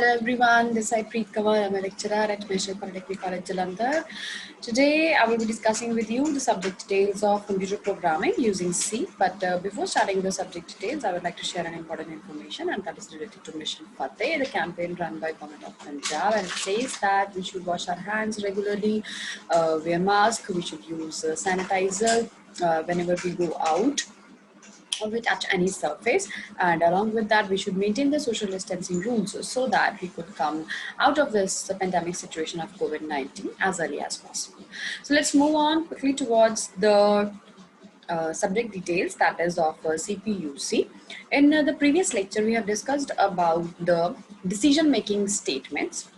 everyone, this is Preet Kanwar. I'm a lecturer at National Polytechnic College, Jalandhar. Today I will be discussing with you the subject details of computer programming using C. But before starting the subject details, I would like to share an important information, and that is related to Mission Fateh, the campaign run by Government of Punjab. And it says that we should wash our hands regularly, wear masks, we should use sanitizer whenever we go out or we touch any surface, and along with that we should maintain the social distancing rules so that we could come out of this pandemic situation of COVID-19 as early as possible. So let's move on quickly towards the subject details, that is of CPUC. In the previous lecture we have discussed about the decision making statements,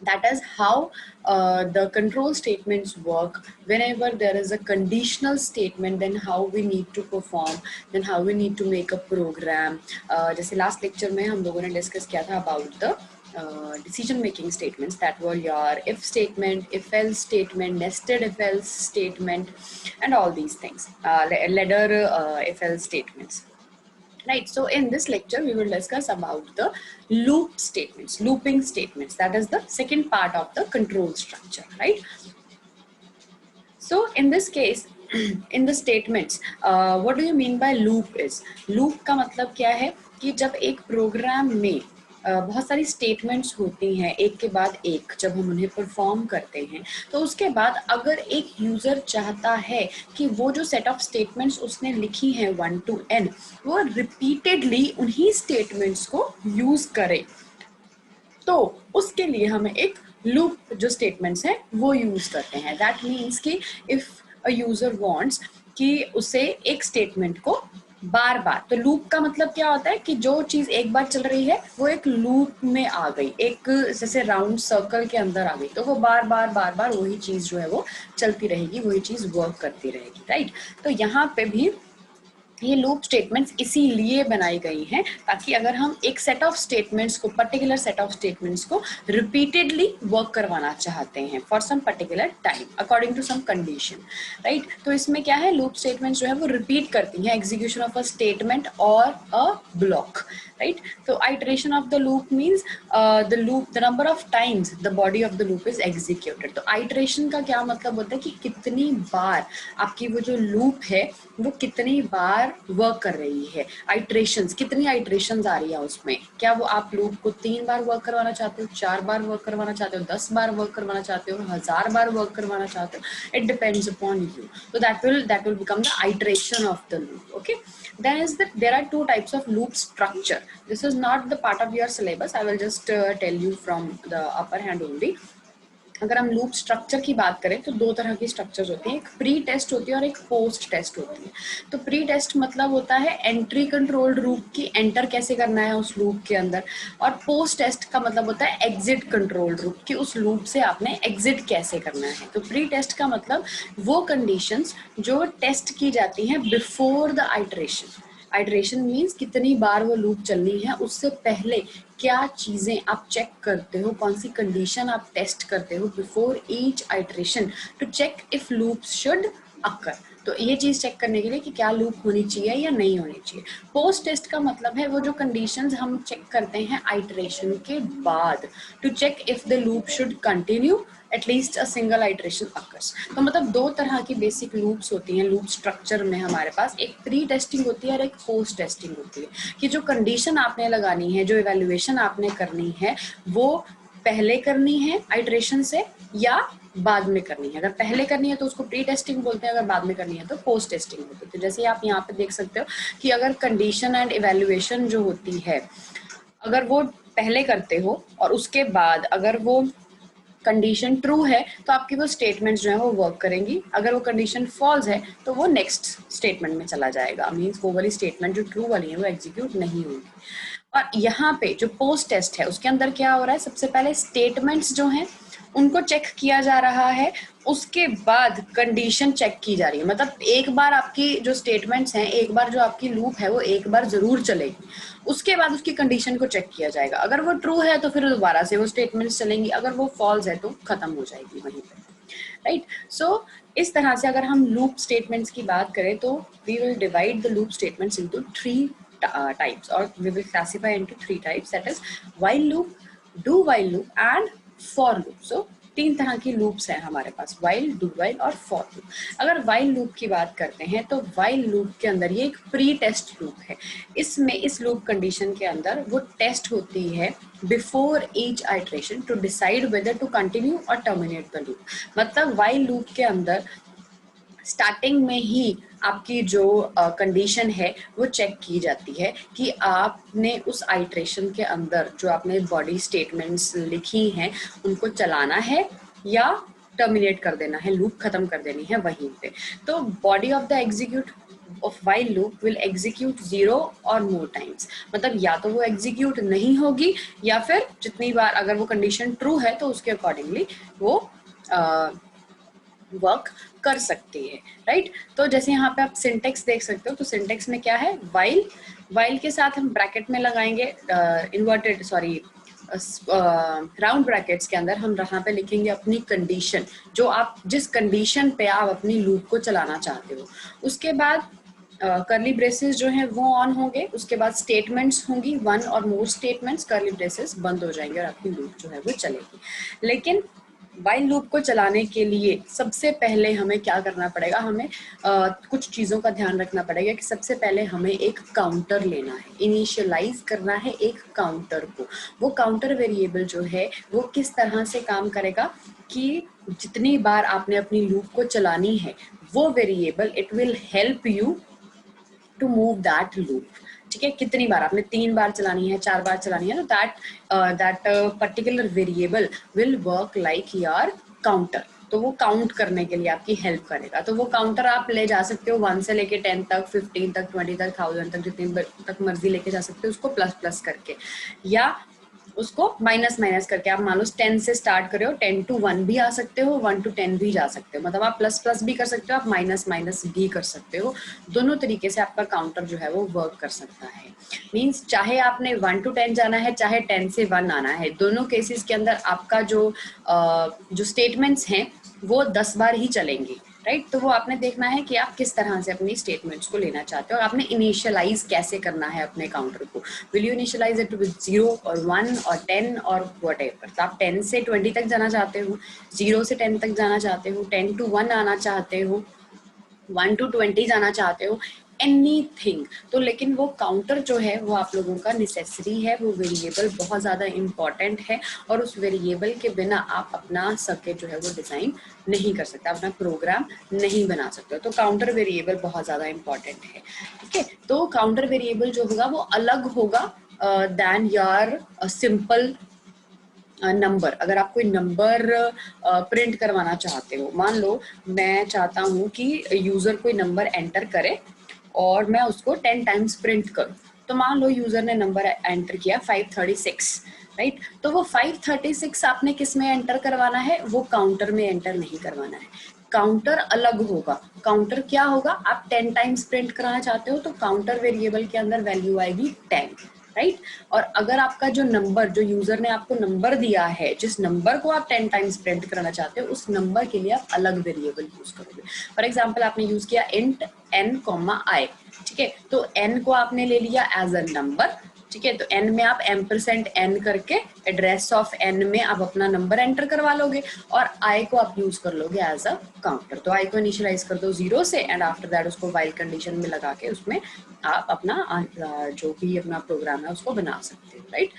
that is how the control statements work whenever there is a conditional statement, then how we need to perform, then how we need to make a program. जैसे last lecture में हम लोगों ने discuss किया था about the decision making statements, that were your if statement, if else statement, nested if else statement, and all these things, ladder if else statements. Right, so in this lecture we will discuss about the loop statements, looping statements, that is the second part of the control structure, right? So in this case, in the statements, what do you mean by loop is? Loop का मतलब क्या है कि जब एक programme में बहुत सारी स्टेटमेंट्स होती हैं एक के बाद एक, जब हम उन्हें परफॉर्म करते हैं, तो उसके बाद अगर एक यूजर चाहता है कि वो जो सेट ऑफ स्टेटमेंट्स उसने लिखी हैं 1 to n, वो रिपीटेडली उन्हीं स्टेटमेंट्स को यूज करे, तो उसके लिए हमें एक लूप जो स्टेटमेंट्स हैं वो यूज करते हैं. दैट मीन्स कि इफ अ यूजर वांट्स कि उसे एक स्टेटमेंट को बार बार, तो लूप का मतलब क्या होता है कि जो चीज एक बार चल रही है वो एक लूप में आ गई, एक जैसे राउंड सर्कल के अंदर आ गई, तो वो बार बार वही चीज जो है वो चलती रहेगी, वही चीज वर्क करती रहेगी, राइट? तो यहाँ पे भी ये लूप स्टेटमेंट्स इसीलिए बनाई गई हैं ताकि अगर हम एक सेट ऑफ स्टेटमेंट्स को, पर्टिकुलर सेट ऑफ स्टेटमेंट्स को रिपीटेडली वर्क करवाना चाहते हैं for some particular time according to some condition, right? तो इसमें क्या है, लूप स्टेटमेंट्स जो है वो रिपीट करती हैं एग्जीक्यूशन ऑफ अ स्टेटमेंट और अ ब्लॉक, राइट? तो iteration of the loop means the number of times the body of the loop is executed. तो आइटरेशन का क्या मतलब होता है कि कितनी बार आपकी वो जो लूप है वो कितनी बार वर्क कर रही है, आइटरेशंस, कितनी आइटरेशंस आ रही है उसमें, क्या वो आप लूप को 3 बार वर्क करवाना चाहते हो, 4 बार वर्क करवाना चाहते हो, 10 बार वर्क करवाना चाहते हो, 1000 बार वर्क करवाना चाहते हो, इट डिपेंड्स अपॉन यू. तो that will become the iteration of the loop. Okay, then is that there are two types of loop structure. This is not the part of your syllabus, I will just tell you from the upper hand only. अगर हम loop structure की बात करें तो दो तरह की structures होती हैं, एक प्री टेस्ट होती है और एक पोस्ट टेस्ट होती है. तो प्री टेस्ट मतलब होता है एंट्री कंट्रोल्ड लूप की, एंटर कैसे करना है उस लूप के अंदर, और पोस्ट टेस्ट का मतलब होता है एग्जिट कंट्रोल्ड लूप की, उस लूप से आपने एग्जिट कैसे करना है. तो प्री टेस्ट का मतलब वो कंडीशंस जो टेस्ट की जाती हैं before the iteration. Iteration means कितनी बार वो लूप चलनी है, उससे पहले क्या चीजें आप चेक करते हो, कौन सी कंडीशन आप टेस्ट करते हो before each iteration to check if loops should occur. तो ये चीज चेक करने के लिए कि क्या लूप होनी चाहिए या नहीं होनी चाहिए. पोस्ट टेस्ट का मतलब है वो जो कंडीशंस हम चेक करते हैं आइटरेशन के बाद to check if the loop should continue at least a single iteration occurs. तो मतलब दो तरह की बेसिक लूप्स होती हैं लूप स्ट्रक्चर में हमारे पास, एक प्री टेस्टिंग होती है और एक पोस्ट टेस्टिंग होती है, कि जो कंडीशन आपने लगानी है, जो इवैल्यूएशन आपने करनी है वो पहले करनी है आइटरेशन से या बाद में करनी है. अगर पहले करनी है तो उसको प्री टेस्टिंग बोलते हैं, अगर बाद में करनी है तो पोस्ट टेस्टिंग होती है. तो जैसे आप यहाँ पे देख सकते हो कि अगर कंडीशन एंड इवैल्यूएशन जो होती है, अगर वो पहले करते हो और उसके बाद अगर वो कंडीशन ट्रू है तो आपकी वो स्टेटमेंट्स जो है वो वर्क करेंगी, अगर वो कंडीशन फॉल्स है तो वो नेक्स्ट स्टेटमेंट में चला जाएगा, मींस वो वाली स्टेटमेंट जो ट्रू वाली है वो एग्जीक्यूट नहीं होगी. और यहाँ पे जो पोस्ट टेस्ट है उसके अंदर क्या हो रहा है, सबसे पहले स्टेटमेंट्स जो हैं उनको चेक किया जा रहा है, उसके बाद कंडीशन चेक की जा रही है. मतलब एक बार आपकी जो स्टेटमेंट्स हैं, एक बार जो आपकी लूप है वो एक बार जरूर चलेगी, उसके बाद उसकी कंडीशन को चेक किया जाएगा. अगर वो ट्रू है तो फिर दोबारा से वो स्टेटमेंट्स चलेंगी, अगर वो फॉल्स है तो खत्म हो जाएगी वहीं पे, राइट? सो इस तरह से अगर हम लूप स्टेटमेंट्स की बात करें तो we will divide the loop statements into 3 types, or we will classify into 3 types, that is while loop, do while loop and for loop. So 3 तरह की लूप्स हैं हमारे पास, वाइल, डू वाइल और फॉर लूप। अगर while loop की बात करते हैं तो वाइल लूप के अंदर ये एक प्री टेस्ट लूप है। इसमें इस लूप कंडीशन के अंदर वो टेस्ट होती है before each iteration to decide whether to continue और टर्मिनेट द लूप। मतलब वाइल लूप के अंदर स्टार्टिंग में ही आपकी जो कंडीशन है वो चेक की जाती है कि आपने उस आइट्रेशन के अंदर जो आपने बॉडी स्टेटमेंट्स लिखी हैं उनको चलाना है या टर्मिनेट कर देना है, लूप खत्म कर देनी है वहीं पे। तो body of the execute of while loop will execute 0 और मोर टाइम्स। मतलब या तो वो एग्जीक्यूट नहीं होगी या फिर जितनी बार, अगर वो कंडीशन ट्रू है तो उसके अकॉर्डिंगली वो वर्क कर सकती है, राइट। तो जैसे यहाँ पे आप सिंटेक्स देख सकते हो, तो सिंटेक्स में क्या है, वाइल, वाइल के साथ हम ब्रैकेट में लगाएंगे इन्वर्टेड सॉरी राउंड ब्रैकेट्स के अंदर हम यहाँ पे लिखेंगे अपनी कंडीशन, जो आप जिस कंडीशन पे आप अपनी लूप को चलाना चाहते हो। उसके बाद कर्ली ब्रेसेस जो है वो ऑन होंगे, उसके बाद स्टेटमेंट्स होंगी, 1 और मोर स्टेटमेंट्स, कर्ली ब्रेसेस बंद हो जाएंगे और आपकी लूप जो है वो चलेगी। लेकिन वाइल लूप को चलाने के लिए सबसे पहले हमें क्या करना पड़ेगा, हमें कुछ चीज़ों का ध्यान रखना पड़ेगा कि सबसे पहले हमें एक काउंटर लेना है, इनिशियलाइज करना है एक काउंटर को। वो काउंटर वेरिएबल जो है वो किस तरह से काम करेगा कि जितनी बार आपने अपनी लूप को चलानी है वो variable it will help you to move that loop. ठीक है, कितनी बार आपने 3 बार चलानी है, 4 बार चलानी है, तो that particular variable will work like your counter. तो वो काउंट करने के लिए आपकी हेल्प करेगा। तो वो काउंटर आप ले जा सकते हो 1 से लेके 10 तक, 15 तक, 20 तक, 1000 तक, जितनी तक मर्जी लेके जा सकते हो उसको प्लस प्लस करके, या उसको माइनस माइनस करके। आप मान लो 10 से स्टार्ट करे हो, 10 to 1 भी आ सकते हो, 1 to 10 भी जा सकते हो। मतलब आप प्लस प्लस भी कर सकते हो, आप माइनस माइनस भी कर सकते हो। दोनों तरीके से आपका काउंटर जो है वो वर्क कर सकता है। मीन्स चाहे आपने 1 to 10 जाना है, चाहे 10 से 1 आना है, दोनों केसेस के अंदर आपका जो स्टेटमेंट्स हैं वो 10 बार ही चलेंगी, राइट। तो वो आपने देखना है कि आप किस तरह से अपनी स्टेटमेंट्स को लेना चाहते हो, आपने इनिशियलाइज कैसे करना है अपने काउंटर को। Will you initialize it with 0 और 1 और 10 और व्हाटएवर। तो आप 10 से 20 तक जाना चाहते हो, 0 से 10 तक जाना चाहते हो, 10 to 1 आना चाहते हो, 1 to 20 जाना चाहते हो, एनीथिंग। तो लेकिन वो काउंटर जो है वो आप लोगों का नेसेसरी है, वो वेरिएबल बहुत ज़्यादा इम्पॉर्टेंट है, और उस वेरिएबल के बिना आप अपना सर्किट जो है वो डिज़ाइन नहीं कर सकते, अपना प्रोग्राम नहीं बना सकते। तो काउंटर वेरिएबल बहुत ज़्यादा इम्पॉर्टेंट है, ठीक है। तो काउंटर वेरिएबल जो होगा वो अलग होगा दैन योर सिंपल नंबर। अगर आप कोई नंबर प्रिंट करवाना चाहते हो, मान लो मैं चाहता हूँ कि यूज़र कोई नंबर एंटर करे और मैं उसको 10 टाइम्स प्रिंट करूँ। तो मान लो यूज़र ने नंबर एंटर किया 536, राइट। तो वो 536 आपने किस में एंटर करवाना है, वो काउंटर में एंटर नहीं करवाना है, काउंटर अलग होगा। काउंटर क्या होगा, आप 10 टाइम्स प्रिंट कराना चाहते हो तो काउंटर वेरिएबल के अंदर वैल्यू आएगी 10, राइट। और अगर आपका जो नंबर, जो यूजर ने आपको नंबर दिया है, जिस नंबर को आप 10 टाइम्स प्रिंट कराना चाहते हो, उस नंबर के लिए आप अलग वेरिएबल यूज करोगे। फॉर एग्जांपल आपने यूज किया इंट n, i, ठीक है। तो n को आपने ले लिया एज अ नंबर, ठीक है। तो n में आप %n करके एड्रेस ऑफ n में आप अपना नंबर एंटर करवा लोगे, और i को आप यूज कर लोगे एज अ काउंटर। तो i को इनिशियलाइज कर दो 0 से, एंड आफ्टर दैट उसको वाइल कंडीशन में लगा के उसमें आप अपना जो भी अपना प्रोग्राम है उसको बना सकते हो, राइट।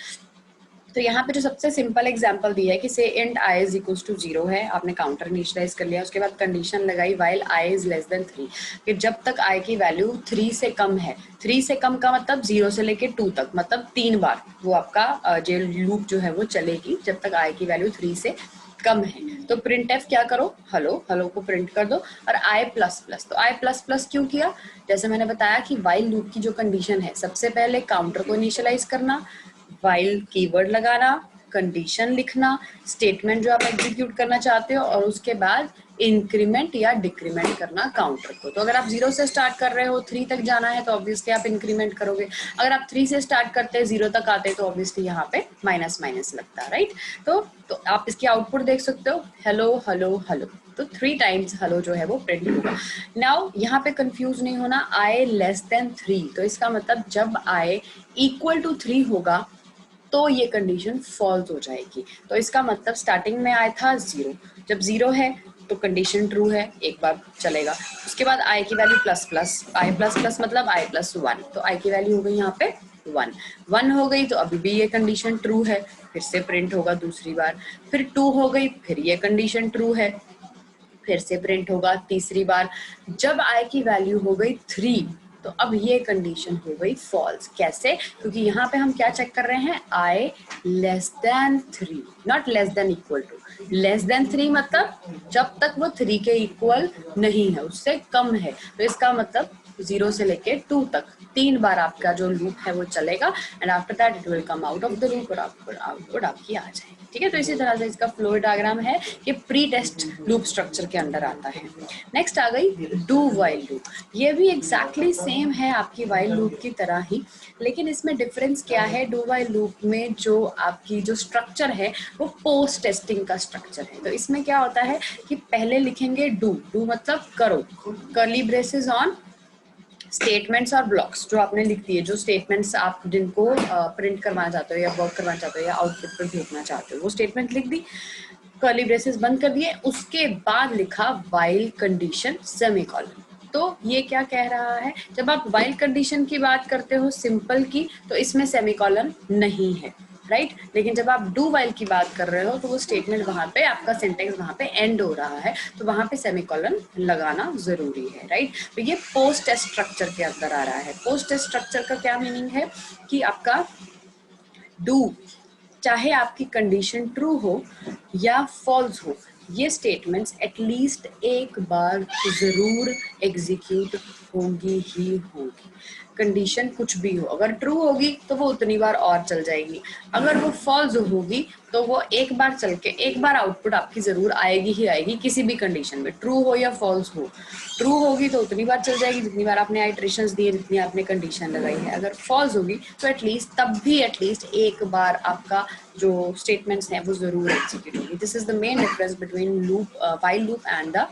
तो यहाँ पे जो सबसे सिंपल एग्जांपल दिया है कि से int i is equals to 0 है, आपने काउंटर इनिशियलाइज कर लिया, उसके बाद कंडीशन लगाई while i is less than 3, कि जब तक i की वैल्यू 3 से कम है, 3 से कम का मतलब 0 से लेके 2 तक, मतलब 3 बार वो आपका जो लूप जो है वो चलेगी जब तक i की वैल्यू 3 से कम है। तो प्रिंट एफ क्या करो, हेलो, हेलो को प्रिंट कर दो, और i प्लस प्लस। तो i प्लस प्लस क्यों किया, जैसे मैंने बताया कि वाइल लूप की जो कंडीशन है, सबसे पहले काउंटर को इनिशियलाइज करना, वाइल कीवर्ड लगाना, कंडीशन लिखना, स्टेटमेंट जो आप एग्जीक्यूट करना चाहते हो, और उसके बाद इंक्रीमेंट या डिक्रीमेंट करना काउंटर को। तो अगर आप 0 से स्टार्ट कर रहे हो, 3 तक जाना है तो ऑब्वियसली आप इंक्रीमेंट करोगे। अगर आप 3 से स्टार्ट करते हैं, 0 तक आते हैं, तो ऑब्वियसली यहाँ पे माइनस माइनस लगता है, राइट। तो आप इसकी आउटपुट देख सकते हो, हेलो हेलो हेलो। तो 3 टाइम्स हेलो जो है वो प्रिंट होगा। नाउ यहाँ पे कंफ्यूज नहीं होना, i लेस देन 3, तो इसका मतलब जब i इक्वल टू 3 होगा तो ये कंडीशन फॉल्स हो जाएगी। तो इसका मतलब स्टार्टिंग में आया था 0, जब 0 है तो कंडीशन ट्रू है, एक बार चलेगा। उसके बाद आई की वैल्यू प्लस प्लस, आई प्लस प्लस मतलब आई प्लस 1, तो आई की वैल्यू हो गई यहाँ पे 1, 1 हो गई तो अभी भी ये कंडीशन ट्रू है, फिर से प्रिंट होगा दूसरी बार। फिर 2 हो गई, फिर ये कंडीशन ट्रू है, फिर से प्रिंट होगा तीसरी बार। जब आई की वैल्यू हो गई 3 तो अब ये कंडीशन हो गई फॉल्स। कैसे? क्योंकि यहाँ पे हम क्या चेक कर रहे हैं, i less than 3, not less than equal to. Less than 3 मतलब जब तक वो 3 के इक्वल नहीं है, उससे कम है, तो इसका मतलब 0 से लेके 2 तक 3 बार आपका जो लूप है वो चलेगा, and after that it will come out of the loop और आउटपुट आपकी आ जाएगी। ठीक है, तो इसी तरह से इसका फ्लो डायग्राम है, ये प्री टेस्ट लूप स्ट्रक्चर के अंडर आता है। नेक्स्ट आ गई डू वाइल लूप। ये भी एग्जैक्टली सेम है आपकी वाइल लूप की तरह ही, लेकिन इसमें डिफरेंस क्या है, डू वाइल लूप में जो आपकी जो स्ट्रक्चर है वो पोस्ट टेस्टिंग का स्ट्रक्चर है। तो इसमें क्या होता है कि पहले लिखेंगे डू, डू मतलब करो, कर्ली ब्रेसेस ऑन स्टेटमेंट्स और ब्लॉक्स जो आपने लिख दिए, जो स्टेटमेंट्स आप जिनको प्रिंट करवाना चाहते हो या वर्क करवाना चाहते हो या आउटपुट पर भेजना चाहते हो, वो स्टेटमेंट लिख दी, कर्ली ब्रेसेस बंद कर दिए, उसके बाद लिखा व्हाइल कंडीशन सेमीकोलन। तो ये क्या कह रहा है, जब आप व्हाइल कंडीशन की बात करते हो सिंपल की, तो इसमें सेमीकोलन नहीं है, राइट। लेकिन जब आप डू वाइल की बात कर रहे हो तो वो स्टेटमेंट वहां पे आपका सेंटेंस वहां पे एंड हो रहा है, तो वहां पे सेमीकोलन लगाना जरूरी है, राइट। तो ये पोस्ट टेस्ट स्ट्रक्चर के अंदर आ रहा है। पोस्ट टेस्ट स्ट्रक्चर का क्या मीनिंग है कि आपका डू, चाहे आपकी कंडीशन ट्रू हो या फॉल्स हो, ये स्टेटमेंट्स एटलीस्ट एक बार जरूर एग्जीक्यूट होंगी ही होंगी। कंडीशन कुछ भी हो, अगर ट्रू होगी तो वो उतनी बार और चल जाएगी, अगर वो फॉल्स होगी तो वो एक बार चल के एक बार आउटपुट आपकी जरूर आएगी ही आएगी, किसी भी कंडीशन में, ट्रू हो या फॉल्स हो। ट्रू होगी तो उतनी बार चल जाएगी जितनी बार आपने आइटरेशंस दिए, जितनी आपने कंडीशन लगाई है। अगर फॉल्स होगी तो एटलीस्ट तब भी एटलीस्ट एक बार आपका जो स्टेटमेंट्स हैं वो जरूर एग्जीक्यूट होगी। This is the main difference between loop, while loop and the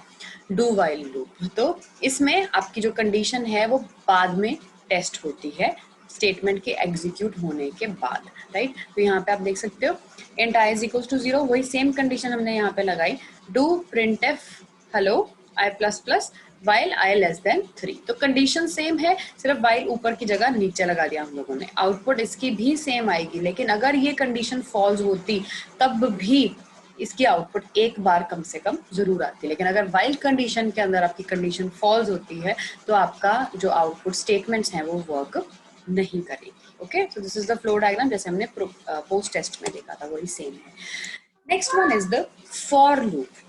do while loop. तो इसमें आपकी जो कंडीशन है वो बाद में टेस्ट होती है स्टेटमेंट के एग्जीक्यूट होने के बाद, राइट। तो यहाँ पे आप देख सकते हो int I is equals to 0, वही सेम कंडीशन हमने यहाँ पे लगाई, do printf hello I plus plus while I less than 3। तो कंडीशन सेम है, सिर्फ वाइल ऊपर की जगह नीचे लगा दिया हम लोगों ने। आउटपुट इसकी भी सेम आएगी, लेकिन अगर ये कंडीशन फॉल्स होती तब भी इसकी आउटपुट एक बार कम से कम जरूर आती है। लेकिन अगर वाइल कंडीशन के अंदर आपकी कंडीशन फॉल्स होती है तो आपका जो आउटपुट स्टेटमेंट्स हैं वो वर्क नहीं करेगी। Okay, so this is the flow diagram जैसे हमने पोस्ट टेस्ट में देखा था, वही सेम है। Next one is the for loop.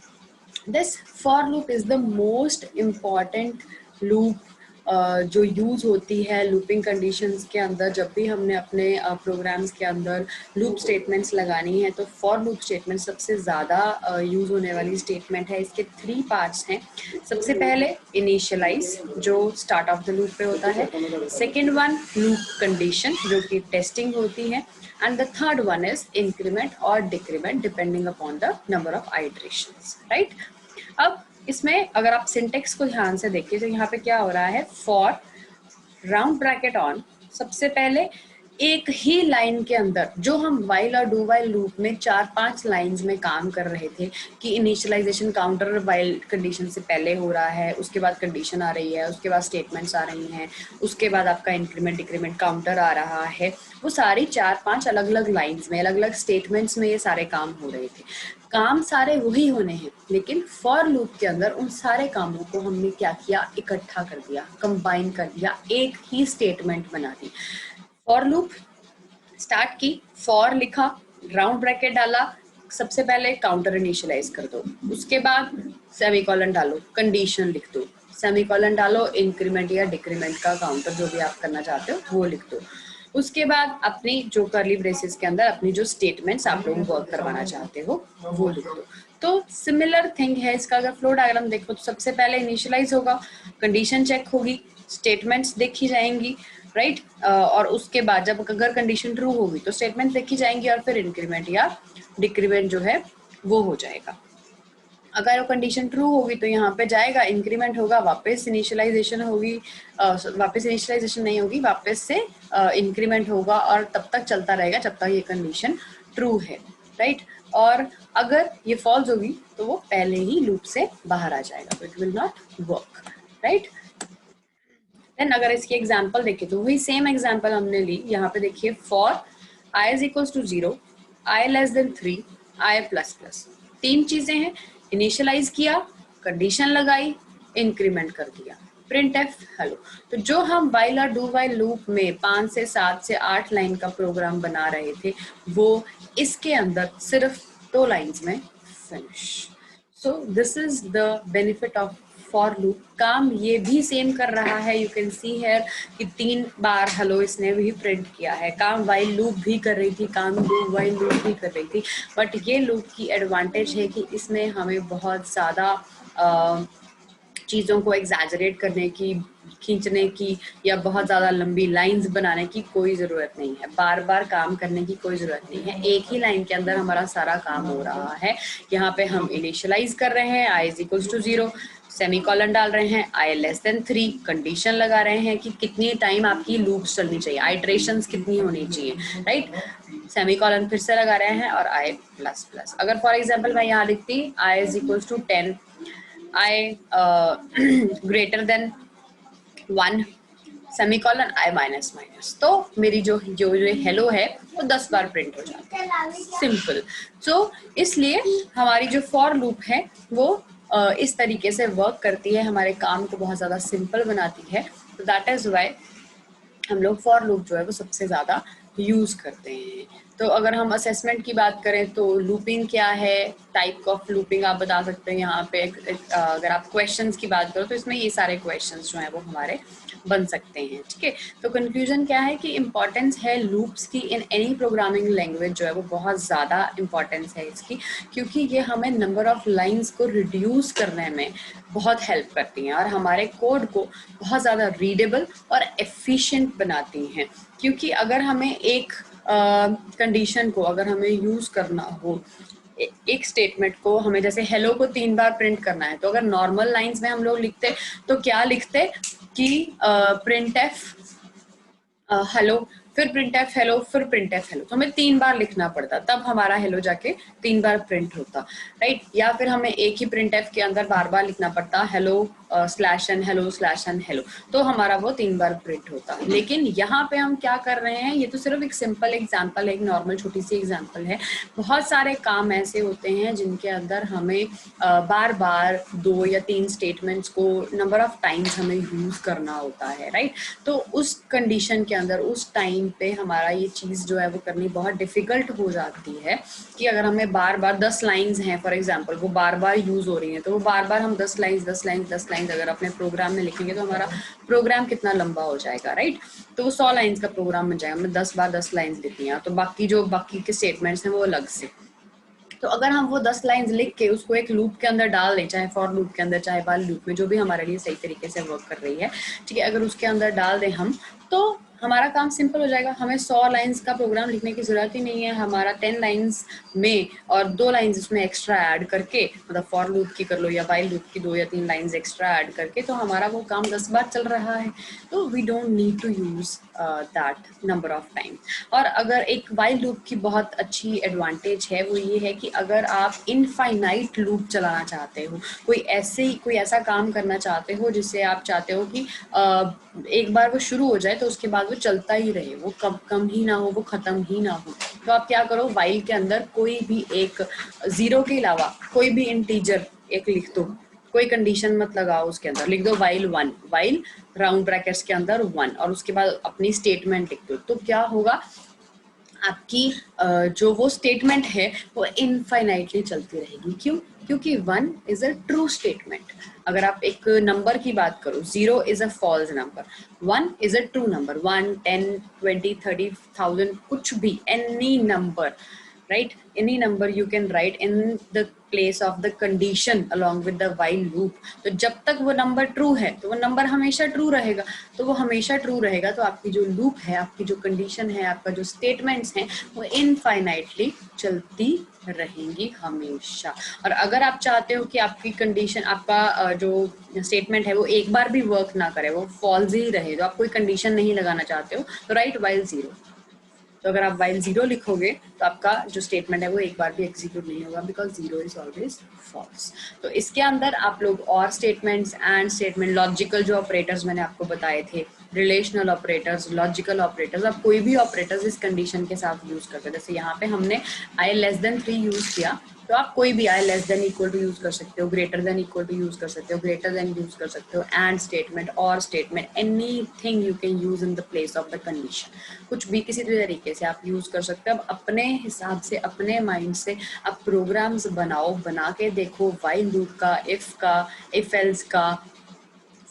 This for loop is the most important loop जो यूज होती है लूपिंग कंडीशंस के अंदर। जब भी हमने अपने प्रोग्राम्स के अंदर लूप स्टेटमेंट्स लगानी है तो फॉर लूप स्टेटमेंट सबसे ज़्यादा यूज होने वाली स्टेटमेंट है। इसके 3 पार्ट्स हैं। सबसे पहले इनिशियलाइज जो स्टार्ट ऑफ द लूप पे होता है, सेकेंड वन लूप कंडीशन जो कि टेस्टिंग होती है, and the third one is increment or decrement depending upon the number of iterations, right? अब इसमें अगर आप सिंटेक्स को ध्यान से देखिए तो यहाँ पे क्या हो रहा है, फॉर राउंड ब्रैकेट ऑन, सबसे पहले एक ही लाइन के अंदर जो हम वाइल और डू वाइल लूप में 4-5 लाइंस में काम कर रहे थे कि इनिशियलाइजेशन काउंटर वाइल कंडीशन से पहले हो रहा है, उसके बाद कंडीशन आ रही है, उसके बाद स्टेटमेंट्स आ रही हैं, उसके बाद आपका इंक्रीमेंट डिक्रीमेंट काउंटर आ रहा है, वो सारी 4-5 अलग अलग लाइंस में अलग अलग स्टेटमेंट्स में ये सारे काम हो रहे थे। काम सारे वही होने हैं, लेकिन फॉर लूप के अंदर उन सारे कामों को हमने क्या किया, इकट्ठा कर दिया, कंबाइन कर दिया, एक ही स्टेटमेंट बना दी। फॉर लूप स्टार्ट की, फॉर लिखा, राउंड ब्रैकेट डाला, सबसे पहले काउंटर इनिशियलाइज कर दो, उसके बाद सेमीकोलन डालो, कंडीशन लिख दो, सेमीकोलन डालो, इंक्रीमेंट या डिक्रीमेंट का काउंटर जो भी आप करना चाहते हो वो लिख दो, उसके बाद अपनी जो कर्ली ब्रेसेस के अंदर अपनी जो स्टेटमेंट्स आप लोग वर्क करवाना चाहते हो वो लिख दो। तो सिमिलर थिंग है इसका। अगर फ्लो डायग्राम देखो तो सबसे पहले इनिशियलाइज होगा, कंडीशन चेक होगी, स्टेटमेंट्स देखी जाएंगी, राइट, और उसके बाद जब अगर कंडीशन ट्रू होगी तो स्टेटमेंट देखी जाएंगी और फिर इंक्रीमेंट या डिक्रीमेंट जो है वो हो जाएगा। अगर वो कंडीशन ट्रू होगी तो यहाँ पे जाएगा, इंक्रीमेंट होगा, वापस इनिशियलाइजेशन होगी, वापस इनिशियलाइजेशन नहीं होगी, वापस से इंक्रीमेंट होगा और तब तक चलता रहेगा जब तक ये कंडीशन ट्रू है, राइट। और अगर ये फॉल्स होगी तो वो पहले ही लूप से बाहर आ जाएगा, तो it will not work, right. Then अगर इसकी एग्जाम्पल देखिए तो वही सेम एग्जाम्पल हमने ली, यहाँ पे देखिए for I is equals to 0, I less than 3, I plus plus, तीन चीजें हैं, इनिशियलाइज किया, कंडीशन लगाई, इंक्रीमेंट कर दिया, प्रिंट एफ हेलो। तो जो हम वाइल और डू वाइल लूप में 5 से 7 से 8 लाइन का प्रोग्राम बना रहे थे वो इसके अंदर सिर्फ 2 लाइन्स में finish. So this is the benefit of for loop. काम ये भी सेम कर रहा है, यू कैन सी हेयर कि 3 बार हेलो इसने भी प्रिंट किया है। काम वाइल लूप भी कर रही थी, काम डू वाइल लूप भी कर रही थी, बट ये लूप की एडवांटेज है कि इसमें हमें बहुत ज़्यादा चीज़ों को एग्जैजरेट करने की, खींचने की या बहुत ज़्यादा लंबी लाइंस बनाने की कोई ज़रूरत नहीं है, बार बार काम करने की कोई ज़रूरत नहीं है, एक ही लाइन के अंदर हमारा सारा काम हो रहा है। यहाँ पे हम इनिशियलाइज कर रहे हैं आई इज इक्वल्स टू 0, सेमीकोलन डाल रहे हैं, आई लेस देन 3, कंडीशन लगा रहे हैं कि कितनी टाइम आपकी लूप्स चलनी चाहिए, आइट्रेशंस कितनी होनी चाहिए, राइट, सेमीकोलन फिर से लगा रहे हैं और आई प्लस प्लस। अगर फॉर एग्जाम्पल मैं यहाँ लिखती i is equals to 10, i greater than 1, semicolon i minus minus, तो मेरी जो जो जो हेलो है वो 10 बार प्रिंट हो जाती है, सिंपल। सो इसलिए हमारी जो फॉर लूप है वो इस तरीके से वर्क करती है, हमारे काम को बहुत ज़्यादा सिंपल बनाती है। तो दैट इज़ वाई हम लोग फॉर लूप जो है वो सबसे ज़्यादा यूज़ करते हैं। तो अगर हम असेसमेंट की बात करें तो लूपिंग क्या है, टाइप ऑफ लूपिंग आप बता सकते हैं यहाँ पे। अगर आप क्वेश्चंस की बात करो तो इसमें ये सारे क्वेश्चंस जो हैं वो हमारे बन सकते हैं, ठीक है। तो कंक्लूजन क्या है कि इम्पॉर्टेंस है लूप्स की इन एनी प्रोग्रामिंग लैंग्वेज जो है वो बहुत ज़्यादा इम्पॉर्टेंस है इसकी, क्योंकि ये हमें नंबर ऑफ लाइंस को रिड्यूस करने में बहुत हेल्प करती हैं और हमारे कोड को बहुत ज़्यादा रीडेबल और एफिशिएंट बनाती हैं। क्योंकि अगर हमें एक कंडीशन को अगर हमें यूज़ करना हो, एक स्टेटमेंट को हमें जैसे हेलो को 3 बार प्रिंट करना है, तो अगर नॉर्मल लाइंस में हम लोग लिखते तो क्या लिखते कि प्रिंट एफ हेलो, फिर प्रिंट एफ हेलो, फिर प्रिंट एफ हेलो, तो हमें 3 बार लिखना पड़ता, तब हमारा हेलो जाके 3 बार प्रिंट होता, राइट। या फिर हमें एक ही प्रिंट एफ के अंदर बार बार लिखना पड़ता hello slash N hello slash N hello, तो हमारा वो 3 बार प्रिंट होता। लेकिन यहाँ पे हम क्या कर रहे हैं, ये तो सिर्फ एक सिंपल एग्जाम्पल है, एक नॉर्मल छोटी सी एग्जाम्पल है। बहुत सारे काम ऐसे होते हैं जिनके अंदर हमें बार बार 2 या 3 स्टेटमेंट्स को नंबर ऑफ टाइम्स हमें यूज करना होता है, राइट। तो उस कंडीशन के अंदर उस टाइम पे हमारा ये चीज़ जो है वो करनी बहुत डिफिकल्ट हो जाती है कि अगर हमें बार बार 10 लाइंस हैं फॉर एग्जांपल, वो बार बार यूज़ हो रही हैं, तो वो बार बार हम 10 लाइंस अगर अपने प्रोग्राम में लिखेंगे तो हमारा प्रोग्राम कितना लंबा हो जाएगा, राइट। तो वो 100 लाइंस का प्रोग्राम बन जाएगा, हमें 10 बार 10 लाइंस लिखनी है, तो बाकी के स्टेटमेंट्स हैं वो अलग से। तो अगर हम वो 10 लाइंस लिख के उसको एक लूप के अंदर डाल दें, चाहे फॉर लूप के अंदर चाहे वाइल लूप में, जो भी हमारे लिए सही तरीके से वर्क कर रही है, ठीक है, अगर उसके अंदर डाल दें हम, तो हमारा काम सिंपल हो जाएगा, हमें 100 लाइंस का प्रोग्राम लिखने की जरूरत ही नहीं है। हमारा 10 लाइंस में और 2 लाइंस उसमें एक्स्ट्रा ऐड करके, मतलब फॉर लूप की कर लो या वाइल लूप की 2 या 3 लाइंस एक्स्ट्रा ऐड करके, तो हमारा वो काम 10 बार चल रहा है। तो we don't need to use that number of time. और अगर एक वाइल लूप की बहुत अच्छी एडवांटेज है वो ये है कि अगर आप इनफाइनाइट लूप चलाना चाहते हो, कोई ऐसा काम करना चाहते हो जिससे आप चाहते हो कि एक बार वो शुरू हो जाए तो उसके बाद वो चलता ही रहे, वो कम ही ना हो, वो खत्म ही ना हो, तो आप क्या करो, वाइल के अंदर कोई भी एक 0 के अलावा कोई भी इंटीजर एक लिख दो, कोई कंडीशन मत लगाओ, उसके अंदर लिख दो वाइल 1, वाइल राउंड ब्रैकेट्स के अंदर 1, और उसके बाद अपनी स्टेटमेंट लिख दो। तो क्या होगा, आपकी जो वो स्टेटमेंट है वो इनफाइनाइटली चलती रहेगी। क्यों? क्योंकि 1 इज अ ट्रू स्टेटमेंट। अगर आप एक नंबर की बात करो, 0 is a false number, 1 is a true number, 1, 10, 20, 30, 1000, कुछ भी, any number right? Any number you can write in the place of the condition along with the while loop. तो जब तक वो नंबर ट्रू है तो वो नंबर हमेशा ट्रू रहेगा, तो वो हमेशा ट्रू रहेगा, तो आपकी जो लूप है, आपकी जो कंडीशन है, आपका जो स्टेटमेंट्स हैं, वो इनफाइनाइटली चलती रहेंगी हमेशा. और अगर आप चाहते हो कि आपकी कंडीशन, आपका जो स्टेटमेंट है वो एक बार भी वर्क ना करे, वो फॉल्स ही रहे, तो आप कोई कंडीशन नहीं लगाना चाहते हो, तो राइट while 0. तो अगर आप while 0 लिखोगे तो आपका जो स्टेटमेंट है वो एक बार भी एग्जीक्यूट नहीं होगा, बिकॉज 0 इज ऑलवेज फॉल्स. तो इसके अंदर आप लोग और स्टेटमेंट्स एंड स्टेटमेंट, लॉजिकल जो ऑपरेटर्स मैंने आपको बताए थे, रिलेशनल ऑपरेटर्स, लॉजिकल ऑपरेटर्स, आप कोई भी ऑपरेटर्स इस कंडीशन के साथ यूज करते हो. जैसे यहाँ पे हमने i लेस देन 3 यूज किया, तो आप कोई भी i less than equal to use कर सकते हो, greater than equal to use कर सकते हो, ग्रेटर देन यूज कर सकते हो, एंड स्टेटमेंट और statement, anything you can use in the place of the condition. कुछ भी किसी भी तरीके से आप यूज कर सकते हो. अब अपने हिसाब से, अपने माइंड से आप प्रोग्राम्स बनाओ, बना के देखो, व्हाइल लूप का, इफ का, इफ एल्स का,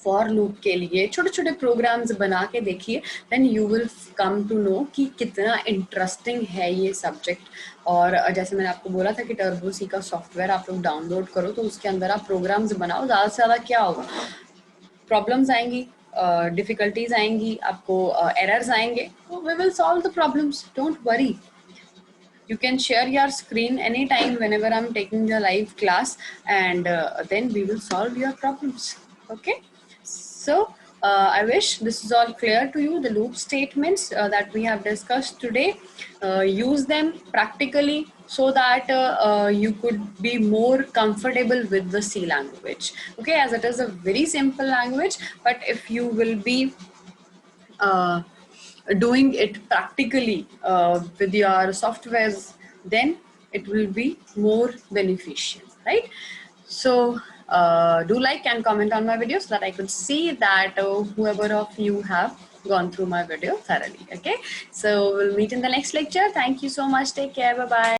फॉर लूप के लिए छोटे छोटे प्रोग्राम्स बना के देखिए. Then you will come to know कि कितना इंटरेस्टिंग है ये सब्जेक्ट. और जैसे मैंने आपको बोला था कि टर्बो सी का सॉफ्टवेयर आप लोग डाउनलोड करो, तो उसके अंदर आप प्रोग्राम्स बनाओ. ज़्यादा से ज़्यादा क्या होगा, प्रॉब्लम्स आएंगी, डिफिकल्टीज आएंगी, आपको एरर्स आएंगे, तो we will solve the problems, don't worry. You can share your screen anytime whenever I'm taking the live class, and then we will solve your problems. Okay, so I wish this is all clear to you, the loop statements that we have discussed today. Use them practically so that you could be more comfortable with the C language. Okay, as it is a very simple language, but if you will be uh, doing it practically with your softwares, then it will be more beneficial, right? So do like and comment on my video so that I could see that whoever of you have gone through my video thoroughly. Okay, so we'll meet in the next lecture. Thank you so much. Take care. Bye bye.